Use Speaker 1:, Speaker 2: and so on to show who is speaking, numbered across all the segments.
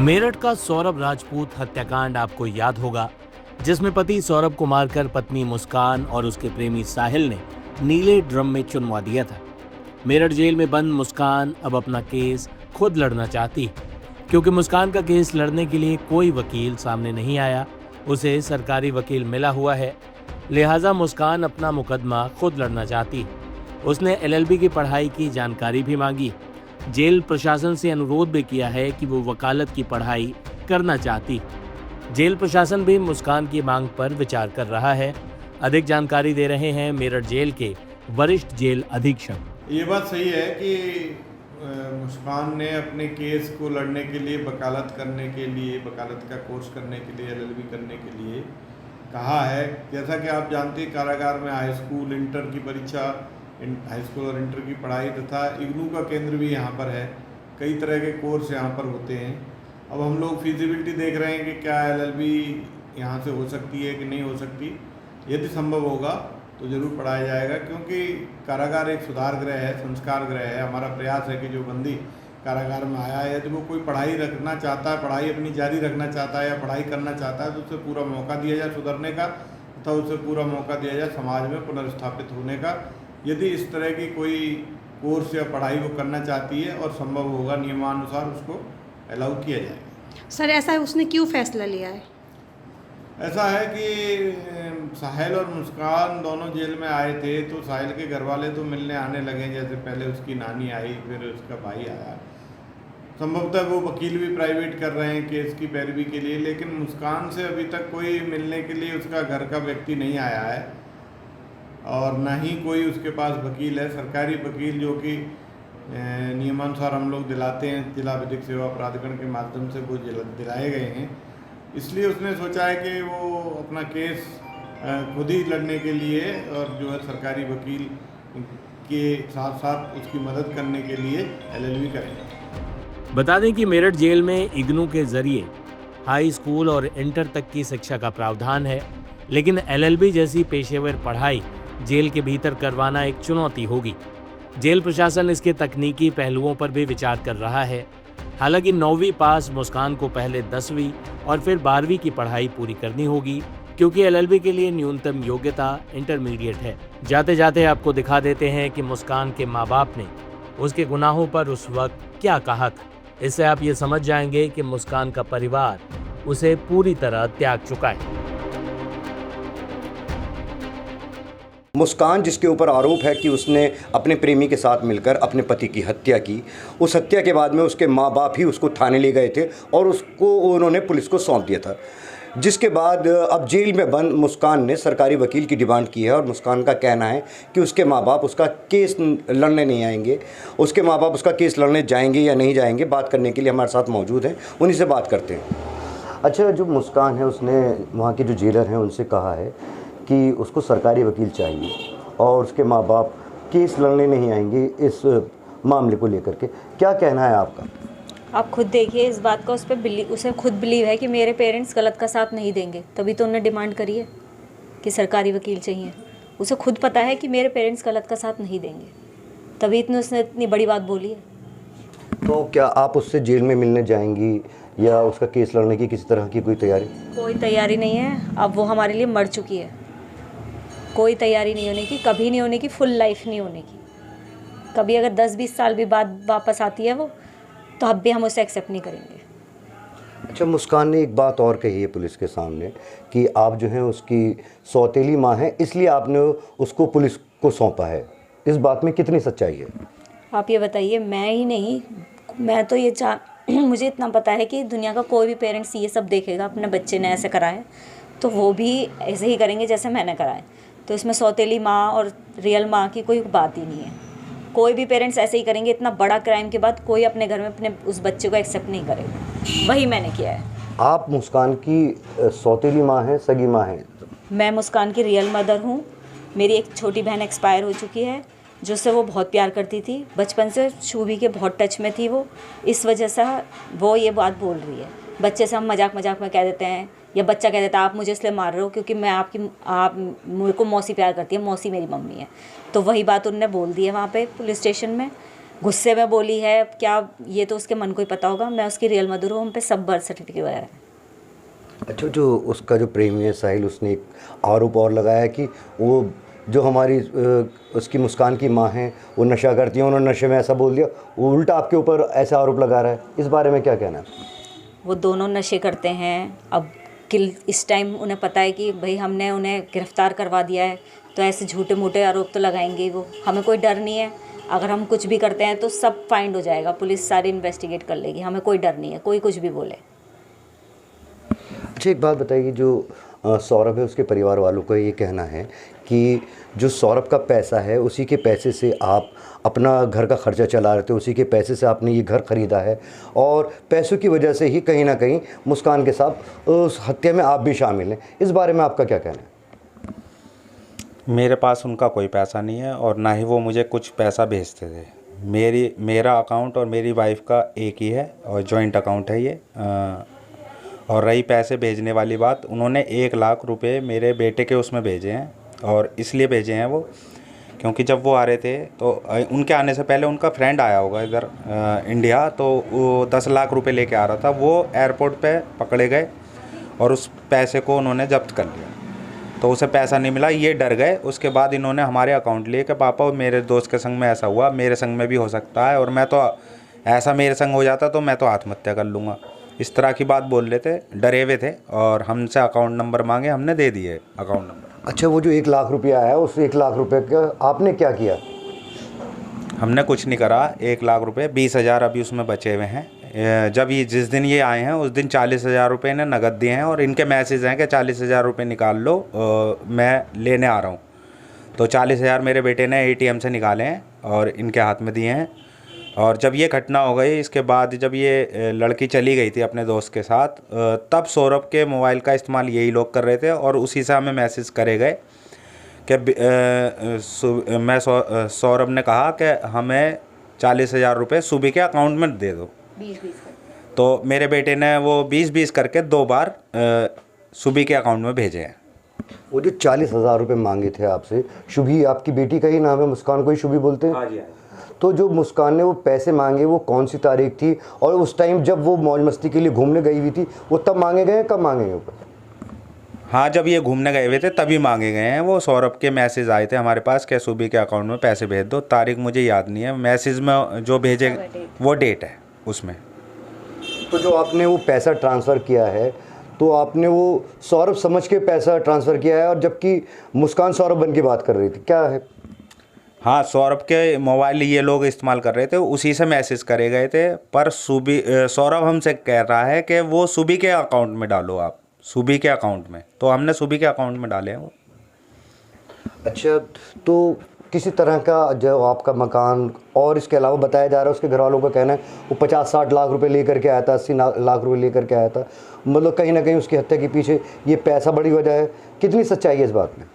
Speaker 1: मेरठ का सौरभ राजपूत हत्याकांड आपको याद होगा, जिसमें पति सौरभ को मारकर पत्नी मुस्कान और उसके प्रेमी साहिल ने नीले ड्रम में चुनवा दिया था। मेरठ जेल में बंद मुस्कान अब अपना केस खुद लड़ना चाहती है, क्योंकि मुस्कान का केस लड़ने के लिए कोई वकील सामने नहीं आया। उसे सरकारी वकील मिला हुआ है, लिहाजा मुस्कान अपना मुकदमा खुद लड़ना चाहती है। उसने एलएलबी की पढ़ाई की जानकारी भी मांगी। जेल प्रशासन से अनुरोध भी किया है कि वो वकालत की पढ़ाई करना चाहती। जेल प्रशासन भी मुस्कान की मांग पर विचार कर रहा है। अधिक जानकारी दे रहे हैं मेरठ जेल के वरिष्ठ जेल अधीक्षक।
Speaker 2: ये बात सही है कि मुस्कान ने अपने केस को लड़ने के लिए वकालत करने के लिए वकालत का कोर्स करने के लिए एलएलबी करने के लिए कहा है। जैसा कि आप जानते हैं, कारागार में हाई स्कूल इंटर की परीक्षा, हाई स्कूल और इंटर की पढ़ाई तथा इग्नू का केंद्र भी यहाँ पर है। कई तरह के कोर्स यहाँ पर होते हैं। अब हम लोग फिजिबिलिटी देख रहे हैं कि क्या एलएलबी यहाँ से हो सकती है कि नहीं हो सकती। यदि संभव होगा तो ज़रूर पढ़ाया जाएगा, क्योंकि कारागार एक सुधार गृह है, संस्कार गृह है। हमारा प्रयास है कि जो बंदी कारागार में आया है, यदि वो कोई पढ़ाई रखना चाहता है, पढ़ाई अपनी जारी रखना चाहता है या पढ़ाई करना चाहता है, तो उसे पूरा मौका दिया जाए सुधरने का तथा उसे पूरा मौका दिया जाए समाज में पुनर्स्थापित होने का। यदि इस तरह की कोई कोर्स या पढ़ाई वो करना चाहती है और संभव होगा नियमानुसार, उसको अलाउ किया जाएगा।
Speaker 3: सर, ऐसा उसने क्यों फैसला लिया है?
Speaker 2: ऐसा है कि साहिल और मुस्कान दोनों जेल में आए थे, तो साहिल के घर वाले तो मिलने आने लगे। जैसे पहले उसकी नानी आई, फिर उसका भाई आया। संभवतः वो वकील भी प्राइवेट कर रहे हैं केस की पैरवी के लिए, लेकिन मुस्कान से अभी तक कोई मिलने के लिए उसका घर का व्यक्ति नहीं आया है और ना ही कोई उसके पास वकील है। सरकारी वकील जो कि नियमानुसार हम लोग दिलाते हैं, जिला विधिक सेवा प्राधिकरण के माध्यम से वो दिलाए गए हैं। इसलिए उसने सोचा है कि वो अपना केस खुद ही लड़ने के लिए और जो है सरकारी वकील के साथ साथ उसकी मदद करने के लिए एलएलबी करेंगे।
Speaker 1: बता दें कि मेरठ जेल में इग्नू के जरिए हाई स्कूल और इंटर तक की शिक्षा का प्रावधान है, लेकिन एलएलबी जैसी पेशेवर पढ़ाई जेल के भीतर करवाना एक चुनौती होगी। जेल प्रशासन इसके तकनीकी पहलुओं पर भी विचार कर रहा है। हालांकि 9वीं पास मुस्कान को पहले 10वीं और फिर 12वीं की पढ़ाई पूरी करनी होगी, क्योंकि एलएलबी के लिए न्यूनतम योग्यता इंटरमीडिएट है। जाते जाते आपको दिखा देते हैं कि मुस्कान के माँ बाप ने उसके गुनाहों पर उस वक्त क्या कहा था। इससे आप ये समझ जाएंगे कि मुस्कान का परिवार उसे पूरी तरह त्याग चुका है।
Speaker 4: मुस्कान, जिसके ऊपर आरोप है कि उसने अपने प्रेमी के साथ मिलकर अपने पति की हत्या की, उस हत्या के बाद में उसके माँ बाप ही उसको थाने ले गए थे और उसको उन्होंने पुलिस को सौंप दिया था। जिसके बाद अब जेल में बंद मुस्कान ने सरकारी वकील की डिमांड की है और मुस्कान का कहना है कि उसके माँ बाप उसका केस लड़ने नहीं आएंगे। उसके माँ बाप उसका केस लड़ने जाएंगे या नहीं जाएंगे, बात करने के लिए हमारे साथ मौजूद हैं, उन्हीं से बात करते हैं। अच्छा, जो मुस्कान है, उसने वहाँ के जो जेलर हैं उनसे कहा है कि उसको सरकारी वकील चाहिए और उसके माँ बाप केस लड़ने नहीं आएंगे इस मामले को लेकर के। क्या कहना है आपका?
Speaker 5: आप खुद देखिए इस बात का, उसे खुद बिलीव है कि मेरे पेरेंट्स गलत का साथ नहीं देंगे, तभी तो उन्होंने डिमांड करी है कि सरकारी वकील चाहिए। उसे खुद पता है कि मेरे पेरेंट्स गलत का साथ नहीं देंगे, तभी उसने इतनी बड़ी बात बोली है।
Speaker 4: तो क्या आप उससे जेल में मिलने जाएंगी या उसका केस लड़ने की किसी तरह की कोई तैयारी?
Speaker 5: कोई तैयारी नहीं है। अब वो हमारे लिए मर चुकी है। कोई तैयारी नहीं होने की, कभी नहीं होने की, फुल लाइफ नहीं होने की। कभी अगर 10-20 साल भी बाद वापस आती है वो, तो अब भी हम उसे एक्सेप्ट नहीं करेंगे।
Speaker 4: अच्छा, मुस्कान ने एक बात और कही है पुलिस के सामने कि आप जो हैं उसकी सौतेली माँ हैं, इसलिए आपने उसको पुलिस को सौंपा है। इस बात में कितनी सच्चाई है?
Speaker 5: आप ये बताइए। मैं ही नहीं, मैं तो ये मुझे इतना पता है कि दुनिया का कोई भी पेरेंट्स ये सब देखेगा, अपने बच्चे ने ऐसे करा है तो वो भी ऐसे ही करेंगे जैसे मैंने करा है। तो इसमें सौतेली माँ और रियल माँ की कोई बात ही नहीं है। कोई भी पेरेंट्स ऐसे ही करेंगे। इतना बड़ा क्राइम के बाद कोई अपने घर में अपने उस बच्चे को एक्सेप्ट नहीं करेगा। वही मैंने किया है।
Speaker 4: आप मुस्कान की सौतेली माँ हैं, सगी माँ हैं?
Speaker 5: मैं मुस्कान की रियल मदर हूँ। मेरी एक छोटी बहन एक्सपायर हो चुकी है, जिससे वो बहुत प्यार करती थी। बचपन से शुभी के बहुत टच में थी वो, इस वजह से वो ये बात बोल रही है। बच्चे से हम मजाक मजाक में कह देते हैं, या बच्चा कह देता है आप मुझे इसलिए मार रहे हो क्योंकि आप मेरे को मौसी प्यार करती है, मौसी मेरी मम्मी है। तो वही बात उनने बोल दी है वहाँ पे पुलिस स्टेशन में। गुस्से में बोली है क्या, ये तो उसके मन को ही पता होगा। मैं उसकी रियल मदर हूँ, हम पे सब बर्थ सर्टिफिकेट वगैरह है।
Speaker 4: अच्छा, जो उसका जो प्रेमी है साहिल, उसने एक आरोप और लगाया कि वो जो हमारी उसकी मुस्कान की माँ हैं वो नशा करती हैं, उन्होंने नशे में ऐसा बोल दिया, वो उल्टा आपके ऊपर ऐसा आरोप लगा रहा है। इस बारे में क्या कहना है?
Speaker 5: वो दोनों नशे करते हैं। अब इस टाइम उन्हें पता है कि भाई हमने उन्हें गिरफ्तार करवा दिया है, तो ऐसे झूठे मूठे आरोप तो लगाएंगे ही वो। हमें कोई डर नहीं है, अगर हम कुछ भी करते हैं तो सब फाइंड हो जाएगा, पुलिस सारी इन्वेस्टिगेट कर लेगी, हमें कोई डर नहीं है, कोई कुछ भी बोले।
Speaker 4: अच्छा, एक बात बताइए, जो सौरभ है उसके परिवार वालों का ये कहना है कि जो सौरभ का पैसा है उसी के पैसे से आप अपना घर का खर्चा चला रहे थे, उसी के पैसे से आपने ये घर ख़रीदा है, और पैसों की वजह से ही कहीं ना कहीं मुस्कान के साथ उस हत्या में आप भी शामिल हैं। इस बारे में आपका क्या कहना है?
Speaker 6: मेरे पास उनका कोई पैसा नहीं है और ना ही वो मुझे कुछ पैसा भेजते थे। मेरा अकाउंट और मेरी वाइफ का एक ही है और जॉइंट अकाउंट है ये। और रही पैसे भेजने वाली बात, उन्होंने 1 लाख रुपए मेरे बेटे के उसमें भेजे हैं, और इसलिए भेजे हैं वो क्योंकि जब वो आ रहे थे तो उनके आने से पहले उनका फ्रेंड आया होगा इधर इंडिया, तो वो 10 लाख रुपए लेके आ रहा था। वो एयरपोर्ट पे पकड़े गए और उस पैसे को उन्होंने जब्त कर लिया, तो उसे पैसा नहीं मिला, ये डर गए। उसके बाद इन्होंने हमारे अकाउंट लिए कि पापा मेरे दोस्त के संग में ऐसा हुआ, मेरे संग में भी हो सकता है, और मैं तो ऐसा मेरे संग हो जाता तो मैं तो आत्महत्या कर लूँगा। इस तरह की बात बोल रहे थे, डरे हुए थे, और हमसे अकाउंट नंबर मांगे, हमने दे दिए अकाउंट नंबर।
Speaker 4: अच्छा, वो जो 1 लाख रुपया आया, उस 1 लाख रुपये का आपने क्या किया?
Speaker 6: हमने कुछ नहीं करा। 1 लाख रुपए, 20,000 अभी उसमें बचे हुए हैं। जब ये जिस दिन ये आए हैं उस दिन 40,000 रुपये इन्हें नगद दिए हैं, और इनके मैसेज हैं कि 40,000 रुपये निकाल लो, मैं लेने आ रहा हूँ। तो 40,000 मेरे बेटे ने ATM से निकाले हैं और इनके हाथ में दिए हैं। और जब ये घटना हो गई, इसके बाद जब ये लड़की चली गई थी अपने दोस्त के साथ, तब सौरभ के मोबाइल का इस्तेमाल यही लोग कर रहे थे, और उसी से हमें मैसेज करे गए कि सौरभ ने कहा कि हमें 40,000 रुपये सुबह के अकाउंट में दे दो।
Speaker 5: 20-20
Speaker 6: तो मेरे बेटे ने वो 20-20 करके 2 बार सुबह के अकाउंट में भेजे हैं।
Speaker 4: वो जो 40,000 रुपये मांगे थे आपसे, शुभी आपकी बेटी का ही नाम है, मुस्कान को ही शुभी बोलते हैं?
Speaker 6: हाँ जी।
Speaker 4: तो जो मुस्कान ने वो पैसे मांगे, वो कौन सी तारीख थी, और उस टाइम जब वो मौज मस्ती के लिए घूमने गई हुई थी, वो तब मांगे गए, कब मांगे गए?
Speaker 6: हाँ, जब ये घूमने गए हुए थे तभी मांगे गए हैं। वो सौरभ के मैसेज आए थे हमारे पास कि सुबह के अकाउंट में पैसे भेज दो। तारीख मुझे याद नहीं है, मैसेज में जो भेजे वो डेट है उसमें।
Speaker 4: तो जो आपने वो पैसा ट्रांसफ़र किया है, तो आपने वो सौरभ समझ के पैसा ट्रांसफ़र किया है, और जबकि मुस्कान सौरभ बन के बात कर रही थी, क्या है?
Speaker 6: हाँ, सौरभ के मोबाइल ये लोग इस्तेमाल कर रहे थे, उसी से मैसेज करे गए थे। पर सौरभ हमसे कह रहा है कि वो सुबह के अकाउंट में डालो, आप सुबह के अकाउंट में। तो हमने सुबह के अकाउंट में डाले हैं वो।
Speaker 4: अच्छा, तो किसी तरह का जो आपका मकान और इसके अलावा बताया जा रहा है, उसके घर वालों का कहना है वो 50-60 लाख रुपए लेकर के आया था, 80 लाख रुपए लेकर के आया था, मतलब कहीं ना कहीं उसकी हत्या के पीछे ये पैसा बड़ी वजह है। कितनी सच्चाई है इस बात में?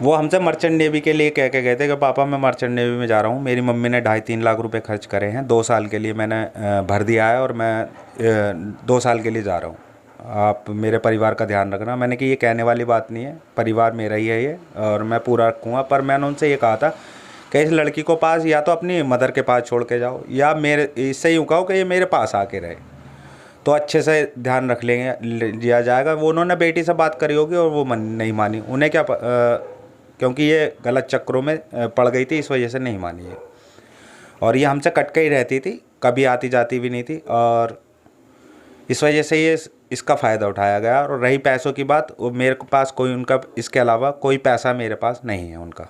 Speaker 6: वो हमसे मर्चेंट नेवी के लिए कह के गए थे कि पापा मैं मर्चेंट नेवी में जा रहा हूँ। मेरी मम्मी ने 2.5-3 लाख रुपए खर्च करे हैं, 2 साल के लिए मैंने भर दिया है, और मैं 2 साल के लिए जा रहा हूँ। आप मेरे परिवार का ध्यान रखना। मैंने कि ये कहने वाली बात नहीं है, परिवार मेरा ही है ये, और मैं पूरा रखूँगा। पर मैंने उनसे ये कहा था कि इस लड़की को पास या तो अपनी मदर के पास छोड़ के जाओ, या मेरे इससे यूँ कहो कि ये मेरे पास आके रहे, तो अच्छे से ध्यान रख लेंगे, लिया जाएगा। वो उन्होंने बेटी से बात करी होगी और वो नहीं मानी। उन्हें क्या क्योंकि ये गलत चक्रों में पड़ गई थी, इस वजह से नहीं मानी है। और ये हमसे कट के ही रहती थी, कभी आती जाती भी नहीं थी, और इस वजह से ये इसका फ़ायदा उठाया गया। और रही पैसों की बात, वो मेरे पास कोई उनका इसके अलावा कोई पैसा मेरे पास नहीं है उनका।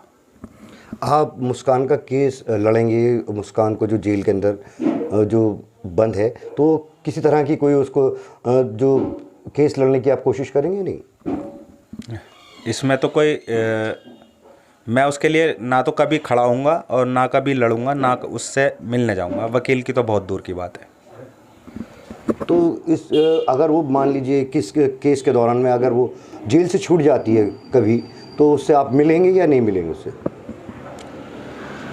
Speaker 4: आप मुस्कान का केस लड़ेंगे, मुस्कान को जो जेल के अंदर जो बंद है, तो किसी तरह की कोई उसको जो केस लड़ने की आप कोशिश करेंगे? नहीं,
Speaker 6: इसमें तो कोई मैं उसके लिए ना तो कभी खड़ा हूँगा और ना कभी लड़ूंगा, ना उससे मिलने जाऊँगा। वकील की तो बहुत दूर की बात है।
Speaker 4: तो इस अगर वो मान लीजिए किस केस के दौरान में अगर वो जेल से छूट जाती है कभी, तो उससे आप मिलेंगे या नहीं मिलेंगे उससे?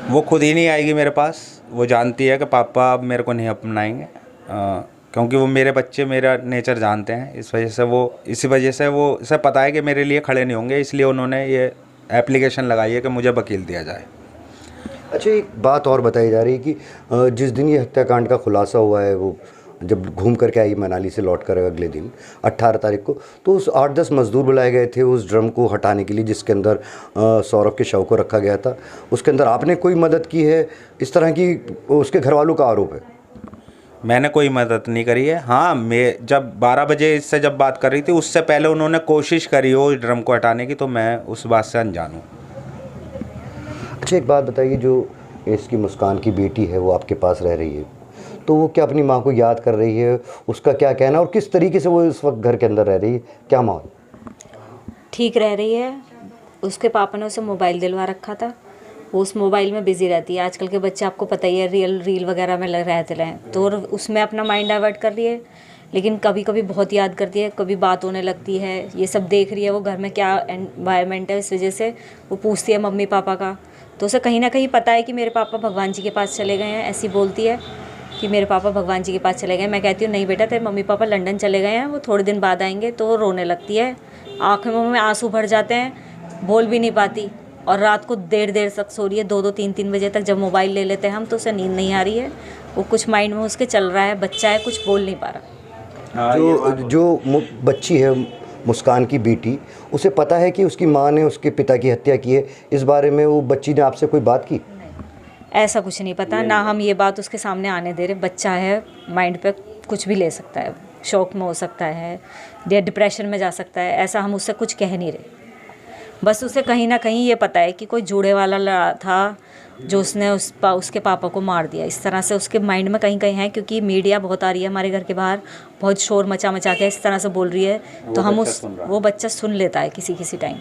Speaker 6: वो खुद ही नहीं आएगी मेरे पास। वो जानती है कि पापा अब मेरे को नहीं अपनाएंगे, क्योंकि वो मेरे बच्चे मेरा नेचर जानते हैं। इसी वजह से वो इसे पता है कि मेरे लिए खड़े नहीं होंगे, इसलिए उन्होंने ये एप्लीकेशन लगाई है कि मुझे वकील दिया जाए।
Speaker 4: अच्छा, एक बात और बताई जा रही है कि जिस दिन ये हत्याकांड का खुलासा हुआ है, वो जब घूम करके आई मनाली से लौट कर अगले दिन 18 तारीख को, तो उस 8-10 मज़दूर बुलाए गए थे उस ड्रम को हटाने के लिए जिसके अंदर सौरभ के शव को रखा गया था। उसके अंदर आपने कोई मदद की है, इस तरह की उसके घर वालों का आरोप है।
Speaker 6: मैंने कोई मदद नहीं करी है। हाँ, मैं जब 12 बजे इससे जब बात कर रही थी, उससे पहले उन्होंने कोशिश करी हो ड्रम को हटाने की, तो मैं उस बात से अनजान हूँ।
Speaker 4: अच्छा, एक बात बताइए, जो इसकी मुस्कान की बेटी है वो आपके पास रह रही है, तो वो क्या अपनी माँ को याद कर रही है? उसका क्या कहना और किस तरीके से वो इस वक्त घर के अंदर रह रही है, क्या माहौल?
Speaker 5: ठीक रह रही है। उसके पापा ने उसे मोबाइल दिलवा रखा था, वो उस मोबाइल में बिज़ी रहती है। आजकल के बच्चे आपको पता ही है, रील वगैरह में लग रहते हैं, तो उसमें अपना माइंड डाइवर्ट कर रही है। लेकिन कभी कभी बहुत याद करती है, कभी बात होने लगती है, ये सब देख रही है वो घर में क्या एनवायरनमेंट है, इस वजह से वो पूछती है मम्मी पापा का। तो उसे कहीं ना कहीं पता है कि मेरे पापा भगवान जी के पास चले गए हैं, ऐसी बोलती है कि मेरे पापा भगवान जी के पास चले गए। मैं कहती हूँ नहीं बेटा, तेरे मम्मी पापा लंदन चले गए हैं, वो थोड़े दिन बाद आएंगे। तो वो रोने लगती है, आँखों में आंसू भर जाते हैं, बोल भी नहीं पाती। और रात को देर तक सो रही है, 2-2 3-3 बजे तक। जब मोबाइल ले लेते हैं हम तो उसे नींद नहीं आ रही है, वो कुछ माइंड में उसके चल रहा है, बच्चा है, कुछ बोल नहीं पा रहा।
Speaker 4: जो बच्ची है मुस्कान की बेटी, उसे पता है कि उसकी माँ ने उसके पिता की हत्या की है? इस बारे में वो बच्ची ने आपसे कोई बात की?
Speaker 5: ऐसा कुछ नहीं पता, ना हम ये बात उसके सामने आने दे रहे। बच्चा है, माइंड पे कुछ भी ले सकता है, शौक में हो सकता है या डिप्रेशन में जा सकता है, ऐसा हम उससे कुछ कह नहीं रहे। बस उसे कहीं ना कहीं ये पता है कि कोई जूड़े वाला लड़ा था जो उसने उसके पापा को मार दिया। इस तरह से उसके माइंड में कहीं है, क्योंकि मीडिया बहुत आ रही है हमारे घर के बाहर, बहुत शोर मचा के इस तरह से बोल रही है, तो हम वो बच्चा सुन लेता है किसी टाइम।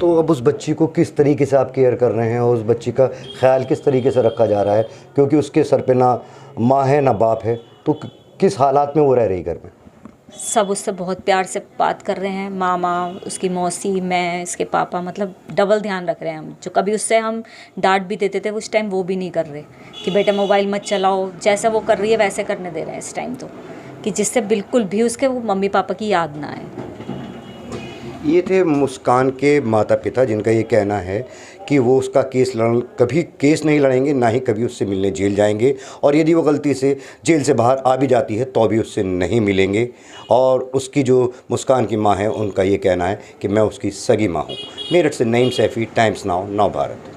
Speaker 4: तो अब उस बच्ची को किस तरीके से आप केयर कर रहे हैं और उस बच्ची का ख्याल किस तरीके से रखा जा रहा है? क्योंकि उसके सर पे ना माँ है ना बाप है, तो किस हालात में वो रह रही घर में?
Speaker 5: सब उससे बहुत प्यार से बात कर रहे हैं, मामा, उसकी मौसी, मैं, इसके पापा, मतलब डबल ध्यान रख रहे हैं हम। जो कभी उससे हम डांट भी देते थे, उस टाइम वो भी नहीं कर रहे कि बेटा मोबाइल मत चलाओ। जैसा वो कर रही है वैसे करने दे रहे हैं इस टाइम, तो कि जिससे बिल्कुल भी उसके वो मम्मी पापा की याद ना आए।
Speaker 4: ये थे मुस्कान के माता पिता, जिनका ये कहना है कि वो उसका कभी केस नहीं लड़ेंगे, ना ही कभी उससे मिलने जेल जाएंगे, और यदि वो गलती से जेल से बाहर आ भी जाती है तो भी उससे नहीं मिलेंगे। और उसकी जो मुस्कान की माँ है, उनका ये कहना है कि मैं उसकी सगी माँ हूँ। मेरठ से नईम सैफ़ी, टाइम्स नाउ, नव भारत।